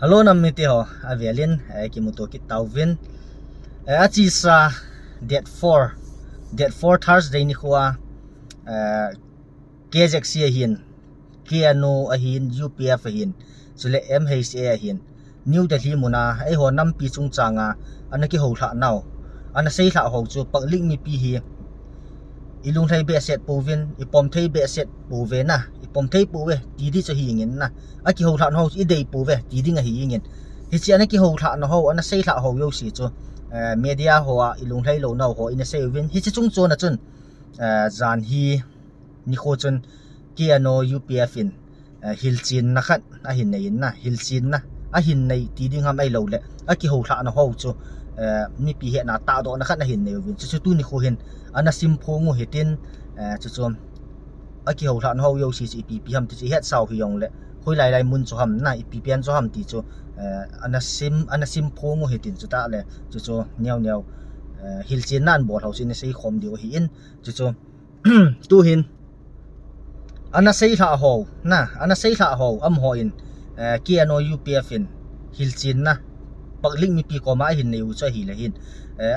Hello namiti ho avialin ki muto ki tawvin achi sa date 4 Thursday ni khuwa KZXC hin kiano ahin UPF ahin sule MHA ahin New Delhi muna ai ho nam pi chung changa anaki ho tha naw ana sei tha ho chu pakling mi pi hi ilung thai be set povin ipom thai be set pove na ipom thai pove ti di chu hi ngin na aki ho tha no i dei pove ti di nga hi ngin hi chi anaki ho tha no ho ana sei tha ho yo si chu media ho a ilung thai lo naw ho ina sei win hi chi chung chu na chun zan hi ni kho chun kiano UPF in hilchin na khat a hin nei na hilchin na a hin nei ti ding ham ai lo le aki ho tha no ho chu mi pi he na ta do na khat na hin nei win chu tu ni kho hin ana sim phongu hitin chu chom aki ho tha no ho yo si pi ham ti het sau hi yong le hoi lai lai mun chu ham na pi pian chu ham ti chu ana sim phongu hitin chu ta le chu chu nyau hilchin nan bol ho sin sei khom dio hi in chu chu tu hin ana sei tha ho na ana sei tha ho am ho in kiano UPF in hilchin na pakling mi pi ko ma hin nei u cha hi le hin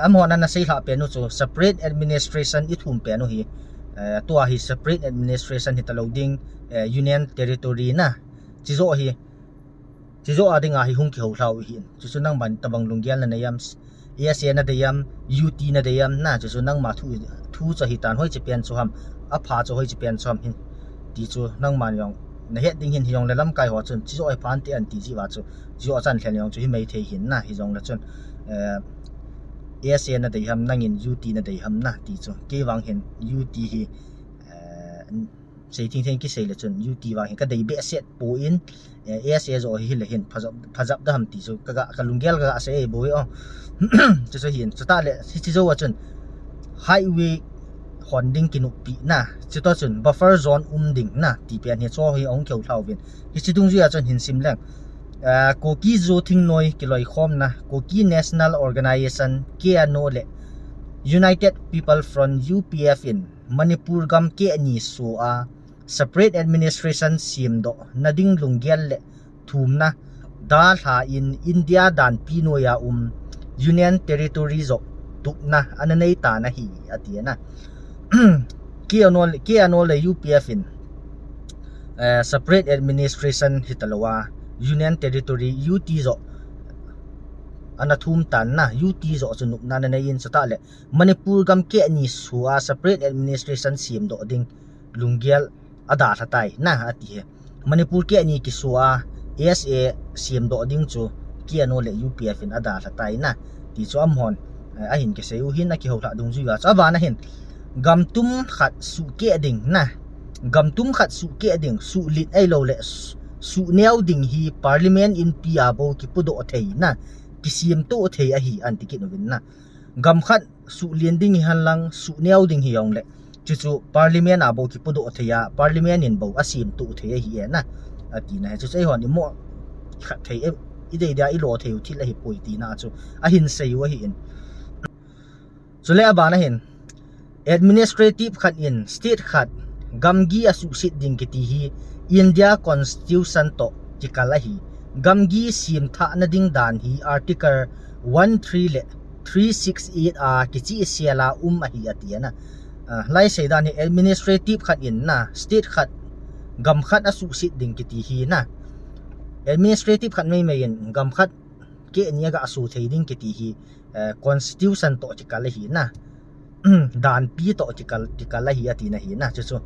am ho na sei tha pe nu chu separate administration I thum pe nu hi to hi separate administration hi taloding union territory na chizo adinga hi hung ki ho thlau hi chu chu nang ban tabang lungyal na yam ASA na deyam UT na deyam na chu chu nang ma thu cha hi tan hoi che pian chu ham a pha chu hoi che pian chom hin ti chu nang man yong na het ding hin yong le lam kai ho chun chi zo ai phan ti an ti ji wa chu jo chan thlen yong chu hi mei the hin na hi jong la chun ASA na dei ham nangin UT na dei ham na ti chu ke wang hin UT hi sei thing thing ki sei le chun UT wang hin ka dei be set po in ASA zo hi le hin phajap da ham ti chu ka lunggel ka se boi o chu chu hin chu ta le chi zo wa chun highway honding kinupi na chito chun buffer zone ding na ti pian he cho hi ong kheu thlau vin hi chitung ju ya chun hin sim lang koki zo thing noi kiloi khom na koki national organization kiano le United People Front UPF in Manipur gam ke ani so a separate administration sim do nading lunggel le thum na da tha in India dan pinoya union territory zo tuk na ananei ta na hi atiana kiano le UPF in separate administration hitalawa union territory UT zo anathum tan na UT zo chunu na na in sata le Manipur gam ke ani suwa separate administration sim do ding lungyal ada thatai na ati he Manipur ke ani ki suwa ASA sim do ding chu kiano le UPF in ada thatai na ti chu am hon a hin ke seu hin a ki ho tha dung ju ya cha ba na hin gamtum khat su ke ding na gamtum khat su ke ding su lit ai lo le su neu ding hi parliament in pia bo ki pudo thei na kisim to thei a hi an tikin win na gam khat su lien ding han lang su neu ding hi yong le chu chu parliament abo ki pudo theya parliament in bo asim to thei hi na ati na chu sei hon ni mo khat thei i dei da I lo theu thil a hi poi ti na chu a hin sei wa hi in chu le ba na hin administrative khat in state khat gamgi asu sit ding ki ti hi India constitution to tikalahi gamgi sim tha na ding dan hi article 13 le 368 a kichi siala a hi atiana lai sei dan hi administrative khat in na state khat gam khat asu sit ding ki ti hi na administrative khat mai in gam khat ke nia ga asu thei ding ki ti hi constitution to tikalahi na dan pi to tikalahi ati na hi na chu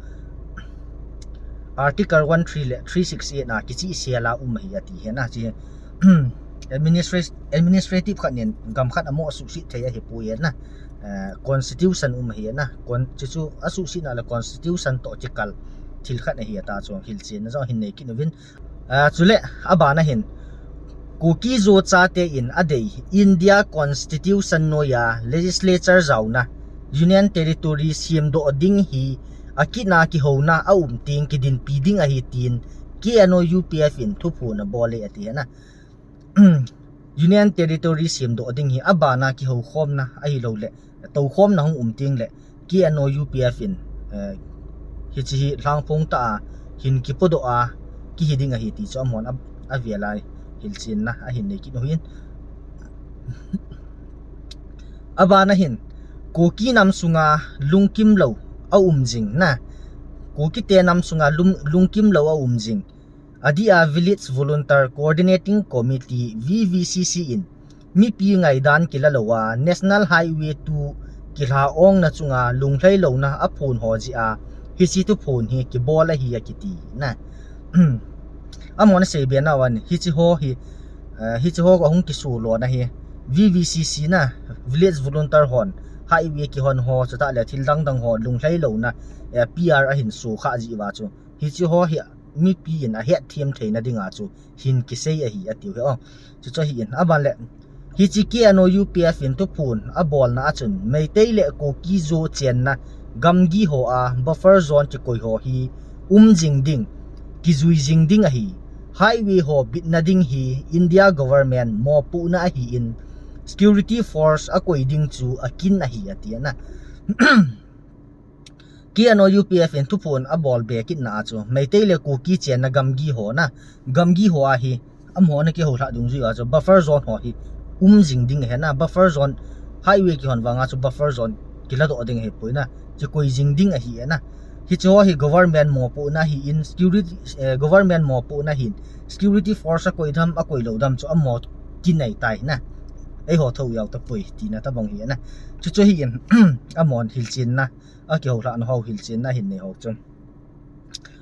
article 13 le 368 na kichi siala hi ati he na chi administrative khat nin gam khat amo asu si thei hi pu na constitution hi na chu asu si na la constitution to tikal thil khat hi ta chu hilchin na zo hin nei kinwin chule aba na hin koki zo cha te in adei India constitution no ya legislature zauna union territory sim do ding hi akina ki hona a ting ki din piding a hi tin kiano UPF in thupu na bole ati na union territory sim do ding hi abana ki ho khom na a hi lo le to khom na hung ting le kiano UPF in hi chi lang phong ta hin ki podo a ki hiding a hi ti cho mon a velai hilchin na a hin nei ki no hin aba na hin koki nam sunga lungkim lo a jing na koki te nam sunga lungkim lo a jing adia village volunteer coordinating committee VVCC in mi pi ngai dan kilalowa national highway 2 kilha ong na chunga lunglai lo na a phun ho ji a hi si tu phun hi ki bola hi a kiti na amon se be na wan hi chi ho ko hung ki su lo na hi VVCC na village volunteer hon highway ki hon ho chata le thil dang ho lunglai lo na PR a hin su kha ji wa chu hi chi ho hi mi pi in a het thiam theina dinga chu hin ki sei a hi a tiu he o chu cho hi in aban le hi chi ki ano UPF in tu phun a bol na achun meitei le ko ki zo chen na gamgi ho a buffer zone chi koi ho hi jing ding ki zui jing ding a hi highway ho bit na ding hi India government mo pu na hi in security force a koi ding chu a kin a hi atia na ki ano UPF in tu phun a bol be kit na chu meitei le ko ki chen na gamgi ho a hi am ho na ki ho tha dung ji a chu buffer zone ho hi jing ding he na buffer zone highway ki hon wanga chu buffer zone kila do ding he poina chi koi jing ding a hi na hi cho hi government mo pu na hi in security government mo pu na hin security force a koi dham a koi lo dam chu amo kin nei tai na ei ho tho yaw ta pui ti na ta bang hi na chu cho hi in amon hil chin na a ki ho la no ho hil chin na hin nei ho chon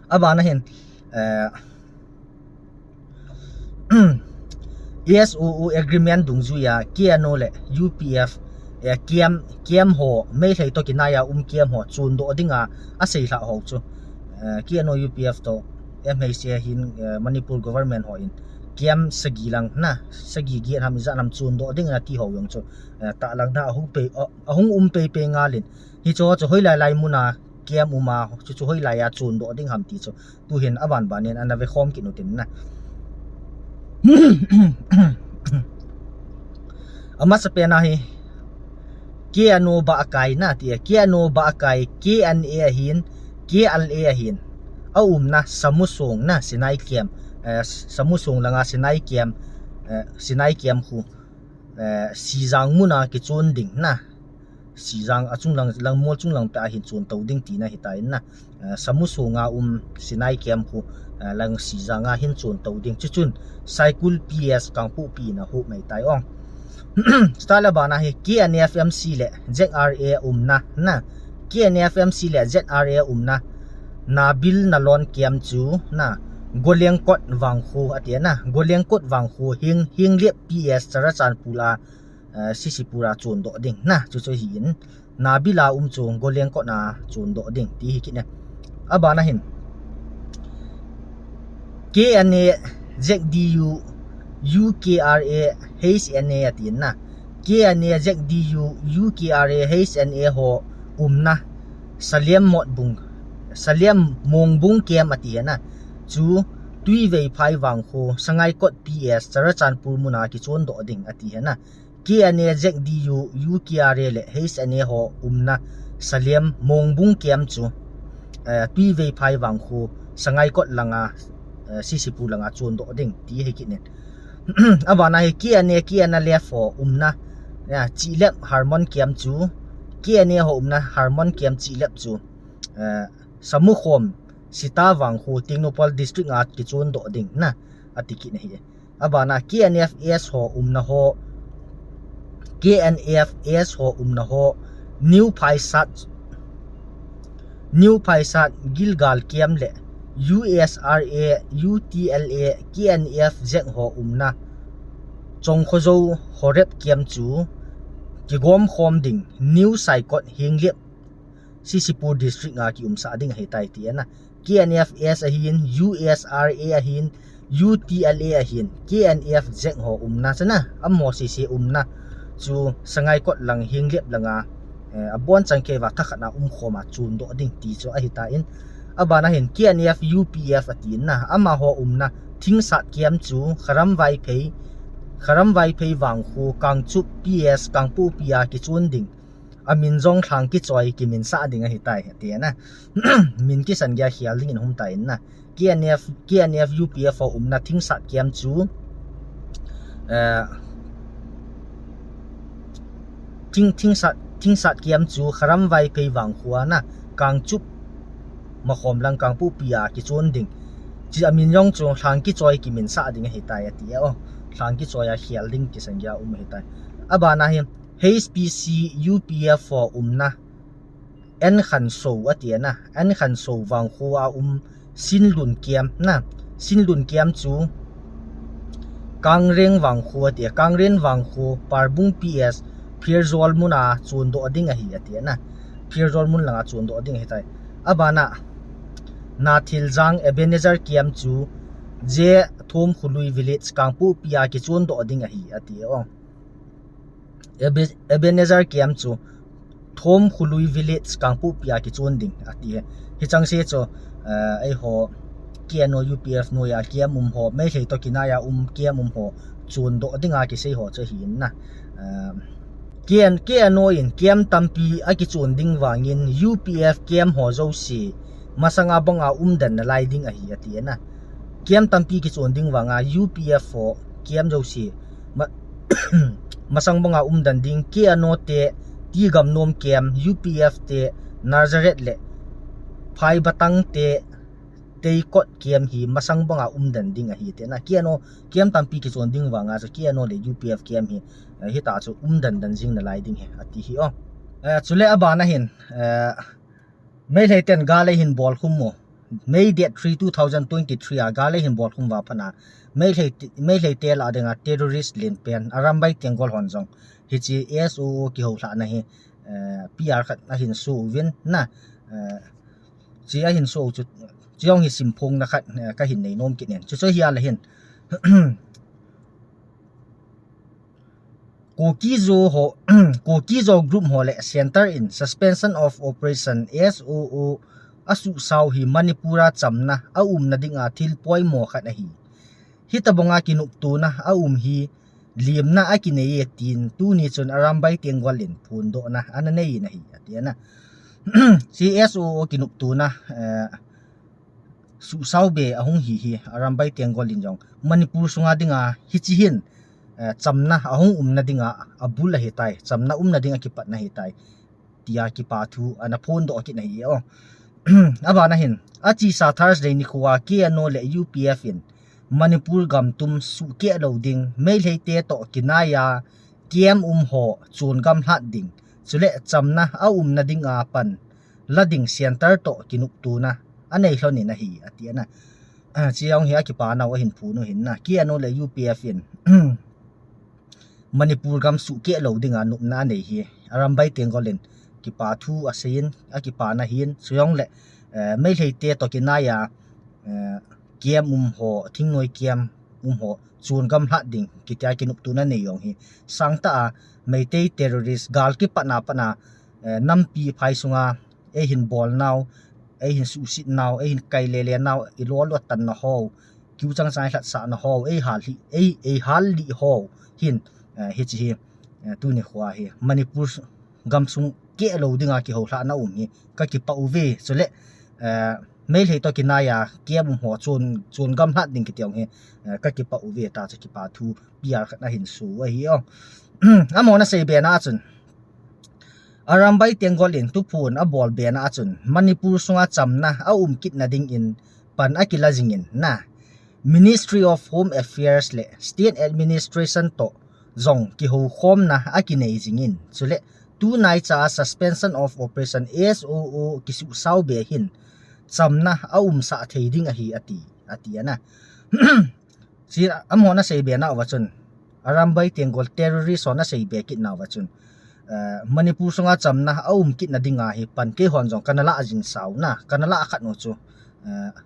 aba na hin ESOO agreement dung zu ya kiano le UPF kiam ho mai thei to kinaya kiam ho chun do dinga a sei hla ho chu kiano UPF to MHC hin Manipur government ho in kiam sagi lang na sagi gi ham za nam chun do dinga ti ho yong chu ta lang na hung pe nga lin hi cho hoi lai muna kiam uma chu hoi lai ya chun do ding ham ti chu tu hin aban banen anave khom ki no tin na ama sa pena hi kiano ba akai na ti kiano ba akai KNA hin KLA hin na samusong na sinai kiam samusong langa sinai kiam khu sijang muna ki chon ding na sijang achung lang mol chung lang ta hin chon to ding ti na hitai na samusonga sinai kiam khu lang sijanga hin chon to ding chuchun cycle PS kang pu pi na hu mai tai ong stala bana hi KNFMC le ZRA na KNFMC le ZRA na nabil nalon kiam chu na golengkot wangkhu atia na golengkot wangkhu hing le PS charachan pula sisipura chon do ding na chu hin nabila chu golengkot na chon do ding ti hi kine abana hin KNA ZDU UKRA HNA atin na KNA ZDU UKRA HNA ho na saliam mongbung kem atia na chu tui vei phai wangkho sangai kot PS charachan pur muna ki chon do ding atia na KNA ZDU UKRA le HNA ho na saliam mongbung kem chu tui vei phai wangkho sangai kot langa sisipu langa chon do ding ti he kinen abana he KNA left ho na ya chi lep harmon kem chu KNA ho na harmon kem chi lep chu samukhom sita wangkho tingnopal district at ki chon do ding na atiki na hi abana KNFS ho na ho KNFS ho na ho New Paisat Gilgal kem le USRA UTLA KNF Z ho na chongkhozo horep kem chu kigom khom ding New Saikot hinglep Sisipur district nga ki sa ding hitai ti na KNFS ahin USRA ahin UTLA ahin KNF Z ho na sana ammo sisi na chu sangai kot lang hinglep langa abon changke wa thakna khoma chun do ding ti chu a hitain abana hin KNF UPF atin na ama ho na thingsat kiam chu kharam vai phei wangkhu kangchu PS kangpu pia ki chun ding amin jong thang ki choi ki min sa ding a hitai te na min ki san gya hial ding in hum tai na KNF UPF ho na thingsat kiam chu thing sat kiam chu kharam vai pe wang khuwa na kang chup ma khom lang kang pu pia ki chon ding chi amin yong chu thang ki choi ki min sa ding he tai ati o thang ki choi a hial ding ki sangya he tai abana hi HPC UPF for na en khan so ati na en khan so wang khuwa sin lun kiam na sin lun kiam chu kang reng wang khuwa ti kang ren wang khu parbung PS Pirzol muna chun do ding a hi ati na Pirzol mun langa chun do ding he tai abana na thil jang Ebenezer kiam chu je thom khului village kangpu pia ki chun do ding a hi ati o Ebenezer kiam chu thom khului village kangpu pia ki chun ding ati hi chang se cho ai ho kiano UPF no ya kiam ho mai thei to kinaya kiam ho chun do dinga ki sei ho che hi na kiano in kiam tampi a ki chun ding wangin UPF kiam ho zo si masanga banga dan na lai ding a hi ati na kiam tampi ki chun ding wanga UPF ho kiam zo si masang banga dan ding kiano te ti gam nom kiam UPF te Nazareth le phai batang te kot kiam hi masang banga dan ding a hi te na kiam tampi ki chon ding wanga so kiano le UPF kiam hi hi ta chu dan jing na lai ding he ati hi o chule abana hin May ten gale hin bol khum May date 3 2023 a gale hin bol khum wa phana May te la denga terrorist lin pen arambai tengol honjong hi chi SO ki ho thla na hi PR khat na hin su win na chi a hin so chu chiong hi simphong na khat ka hin nei nom ki nen chu hi ala hin Kokizo group ho le center in suspension of operation SOO asu sau hi Manipura chamna a na dinga thil poi mo khat hi hitabonga kinup tu na a hi limna a ki nei tin tu ni chun arambai tengwalin phun do na ananei na hi atiana CSO kinup tu na su sau be ahung hi arambai tengwalin jong Manipur sunga dinga hichihin chamna ahung na dinga abula he tai chamna na dinga ki pat na he tai tia ki pa thu ana phone do ki na hi o aba na hin achi sa Thursday ni khuwa ki ano le UPF in Manipur gam tum su ke loading mail he te to kinaya kiam ho chun gam hlat ding chule chamna a na dinga pan lading center to kinup tu na anei hloni na hi atiana chiang hi ki pa na wa hin phu no hin na ki ano le UPF in Manipur gam su ke loading anu na nei hi arambai tengolin ki pa thu asin a ki pa na hin suyong le mai lei te to kinaya kiam ho thingnoi kiam ho chun gam hlat ding ki ta kinup tu na nei yong hi sangta a meitei terrorist gal ki pana nampi phai sunga e hin bol naw e hin su sit naw e hin kai le naw i lo tan na ho kiu chang sai hlat sa na ho e hal li ho hin hi chi tu ni khwa hi Manipur gam sung ke lo dinga ki ho hla na hi ka ki pa uve chole mail he to kinaya kiam ho chun gam hlat ding ki tiang he ka ki pa uve ta cha ki pa thu PR khat na hin su a hi o amona sei be na chun arambai tengolin tu phun a bol be na chun Manipur sunga chamna a kit na ding in pan akila jingin na Ministry of Home Affairs le State Administration to zong ki ho khom na akinei jingin chule tu nai cha suspension of operation SOO ki su sau be hin chamna sa theiding a hi ati ana si amona sei be na wachun arambai tengol terrorist ona sei be kit na wachun Manipur sunga chamna kit na dinga hi pan ke hon jong kanala ajing sau na kanala akhat no chu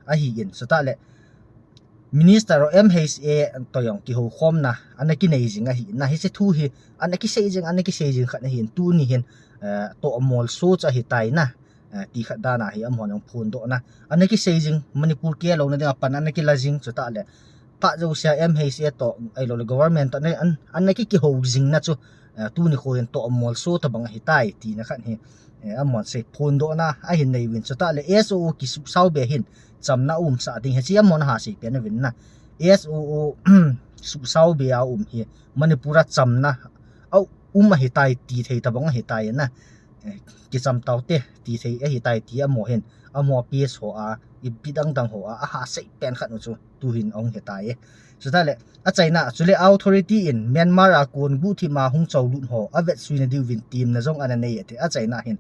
a hi in sata le Minister MHA toyong ki ho khom na anaki nei jinga hi na hi se thu hi anaki seijing khat na hin tu ni hin to amol so cha hi tai na ti khat da na hi amon ong phun do na anaki seijing Manipur ke lo na dinga pan anaki lajing chu ta le pa jo sia MHA to ai lo government na anaki ki ho jing na chu tu ni kho hin to amol so ta bang hi tai ti na khat hi amon se phun do na a hin nei win chu ta le SO ki su sau be hin chamna sa ding he chi amon ha si pe na win na SOO su sau bia hi manipura chamna au hi tai ti thei ta bang hi tai na ki cham tau te ti thei hi tai ti amo hen amo ps ho a i bidang dang ho a ha sei pen khat nu chu tu hin ong hi tai chu ta le a chaina chule authority in Myanmar a kon gu thi ma hung chau lut ho a vet suina diu vin team na jong ana nei ate a chaina hin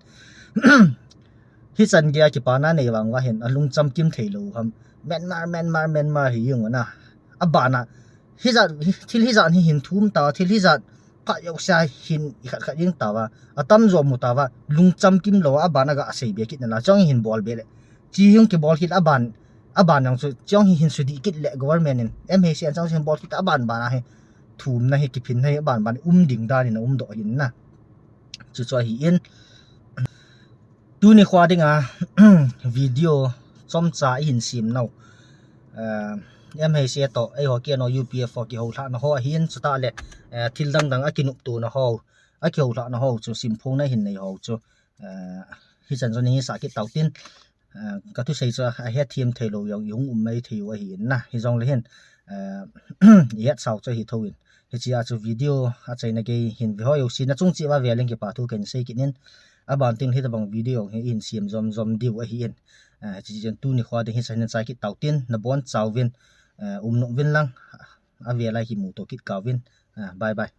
hi chan gya ki pana nei wang wa hen alung cham kim theilo ham Myanmar hi yung na abana hi za thil hi za ni hin thum ta thil hi za ka yo sha hin khat khat ing tawa atam zo mu tawa lung cham kim lo abana ga asei be kit na la chong hin bol be le chi yung ki bol hit aban yang chu chong hi hin su di kit le government in em he sian chong hin bol hit aban bana he thum na he ki phin he ban ding da ni na do hin na chu cho hi in tu ni khwa dinga video chom cha hin sim no em hay xe to ai ho kia no UPF ki ho thla no ho hin chuta le thil dang akinuk tu no ho aki ho thla no ho chu sim phone na hin nei ho chu hi chan zo ni sa ki tautin ka tu sei chu a he thiam thelo yang yung mai thiu a hi na hi jong le hin yat sau chu hi thoin hi chia chu video a chaina ge hin vi ho yo sin na chung chi wa ve leng ki pa thu ken sei kinin a ban tin hi da bang video he in sim zom diu a hi in chỉ dân tu ni khoa de hi san sai ki tautin na bon chawin no vin lang a ve lai hi mu to kit kawin bye bye